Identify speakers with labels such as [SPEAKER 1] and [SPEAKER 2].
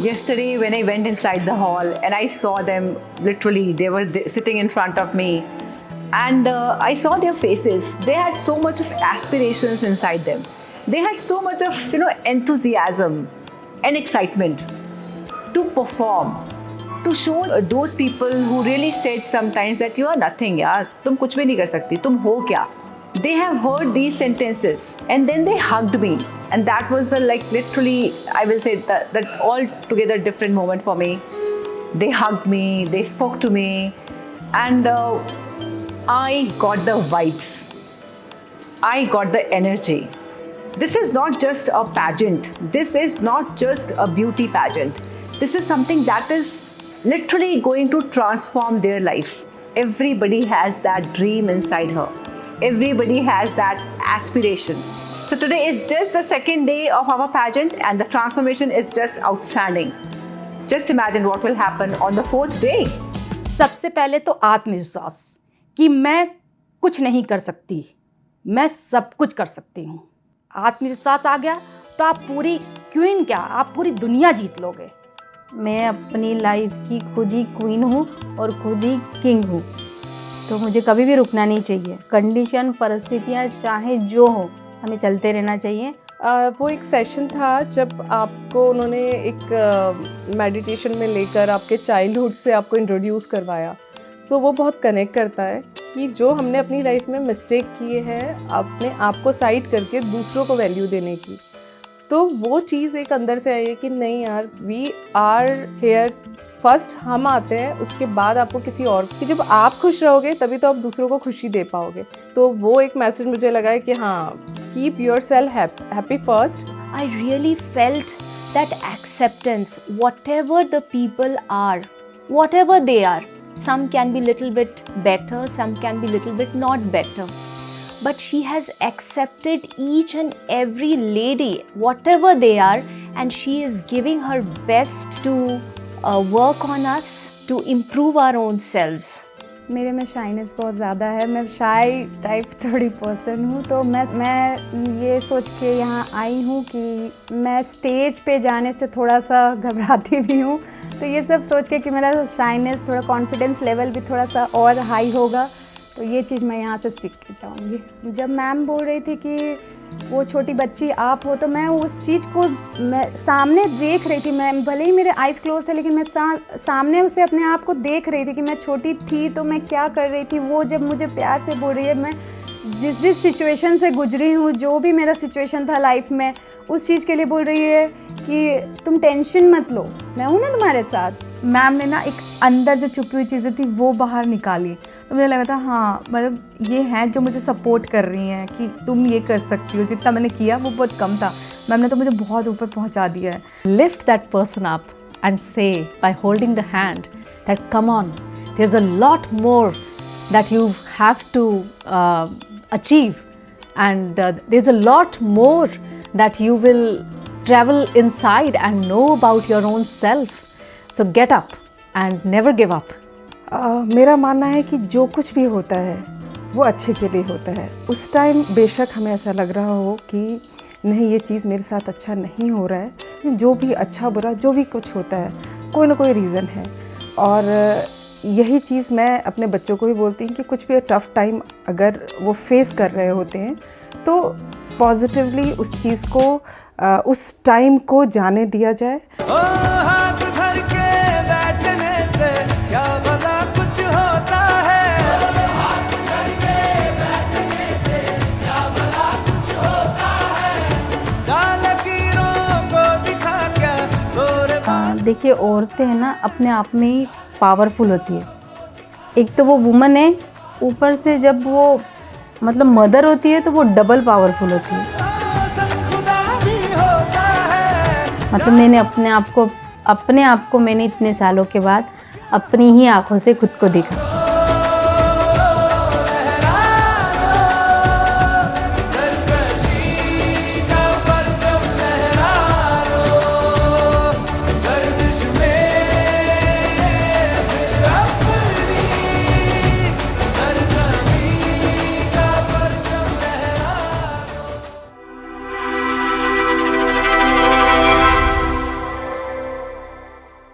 [SPEAKER 1] Yesterday, when I went inside the hall and I saw them, literally, they were sitting in front of me, and I saw their faces. They had so much of aspirations inside them. They had so much of, enthusiasm and excitement to perform, to show those people who really said sometimes that you are nothing, yaar. तुम कुछ भी नहीं कर सकती, तुम हो क्या? They have heard these sentences and then they hugged me, and that was the literally, I will say that altogether different moment for me. They hugged me, they spoke to me, and I got the vibes. I got the energy. This is not just a pageant. This is not just a beauty pageant. This is something that is literally going to transform their life. Everybody has that dream inside her. Everybody has that aspiration. So today is just the second day of our pageant and the transformation is just outstanding. Just imagine what will happen on the fourth day.
[SPEAKER 2] सबसे पहले तो आत्मविश्वास कि मैं कुछ नहीं कर सकती, मैं सब कुछ कर सकती हूँ। आत्मविश्वास आ गया तो आप पूरी क्वीन क्या, आप पूरी दुनिया जीत लोगे।
[SPEAKER 3] मैं अपनी लाइफ की खुद ही क्वीन हूँ और खुद ही किंग हूँ, तो मुझे कभी भी रुकना नहीं चाहिए। कंडीशन, परिस्थितियाँ चाहे जो हो, हमें चलते रहना चाहिए।
[SPEAKER 4] वो एक सेशन था जब आपको उन्होंने एक मेडिटेशन में लेकर आपके चाइल्डहुड से आपको इंट्रोड्यूस करवाया। सो वो बहुत कनेक्ट करता है कि जो हमने अपनी लाइफ में मिस्टेक किए हैं, अपने आप को साइड करके दूसरों को वैल्यू देने की, तो वो चीज़ एक अंदर से आई है कि नहीं यार, वी आर हेयर, फर्स्ट हम आते हैं, उसके बाद आपको किसी और कि जब आप खुश रहोगे तभी तो आप दूसरों को खुशी दे पाओगे। तो वो एक मैसेज मुझे लगा है कि हाँ, keep your self happy first.
[SPEAKER 2] I really felt that acceptance, whatever the people are, whatever they are, some can be little bit better, some can be little bit not better. But she has accepted each and every lady, whatever they are, and she is giving her best to work on us, to improve our own selves.
[SPEAKER 3] मेरे में shyness बहुत ज़्यादा है, मैं shy type थोड़ी person हूँ, तो मैं ये सोच के यहाँ आई हूँ कि मैं स्टेज पे जाने से थोड़ा सा घबराती भी हूँ, तो ये सब सोच के कि मेरा शाइनेस, थोड़ा कॉन्फिडेंस लेवल भी थोड़ा सा और हाई होगा, तो ये चीज़ मैं यहाँ से सीख के जाऊँगी। जब मैम बोल रही थी कि वो छोटी बच्ची आप हो, तो मैं उस चीज़ को मैं सामने देख रही थी। मैं भले ही मेरे आइज़ क्लोज थे, लेकिन मैं सामने उसे अपने आप को देख रही थी कि मैं छोटी थी तो मैं क्या कर रही थी। वो जब मुझे प्यार से बोल रही है, मैं जिस सिचुएशन से गुजरी हूँ, जो भी मेरा सिचुएशन था लाइफ में, उस चीज़ के लिए बोल रही है कि तुम टेंशन मत लो, मैं हूँ ना तुम्हारे साथ।
[SPEAKER 5] मैम ने ना एक अंदर जो छुपी हुई चीज़ें थी वो बाहर निकाली, तो मुझे लगा था हाँ, मतलब ये हैं जो मुझे सपोर्ट कर रही हैं कि तुम ये कर सकती हो। जितना मैंने किया वो बहुत कम था, मैम ने तो मुझे बहुत ऊपर पहुंचा दिया है।
[SPEAKER 6] Lift that person up and say by holding the hand that come on, there's a lot more that you have to achieve, and there's a lot more that you will travel inside and know about your own self. So get up and never give up.
[SPEAKER 7] मेरा मानना है कि जो कुछ भी होता है वो अच्छे के लिए होता है। उस टाइम बेशक हमें ऐसा लग रहा हो कि नहीं, ये चीज़ मेरे साथ अच्छा नहीं हो रहा है, जो भी अच्छा बुरा जो भी कुछ होता है, कोई ना कोई रीज़न है। और यही चीज़ मैं अपने बच्चों को भी बोलती हूँ कि कुछ भी टफ़ टाइम अगर वो फेस कर रहे होते हैं तो पॉजिटिवली उस चीज़ को, उस टाइम को जाने दिया जाए।
[SPEAKER 3] देखिए, औरतें हैं ना अपने आप में ही पावरफुल होती है। एक तो वो वुमन है, ऊपर से जब वो मतलब मदर होती है तो वो डबल पावरफुल होती है। मतलब मैंने अपने आप को मैंने इतने सालों के बाद अपनी ही आंखों से खुद को देखा।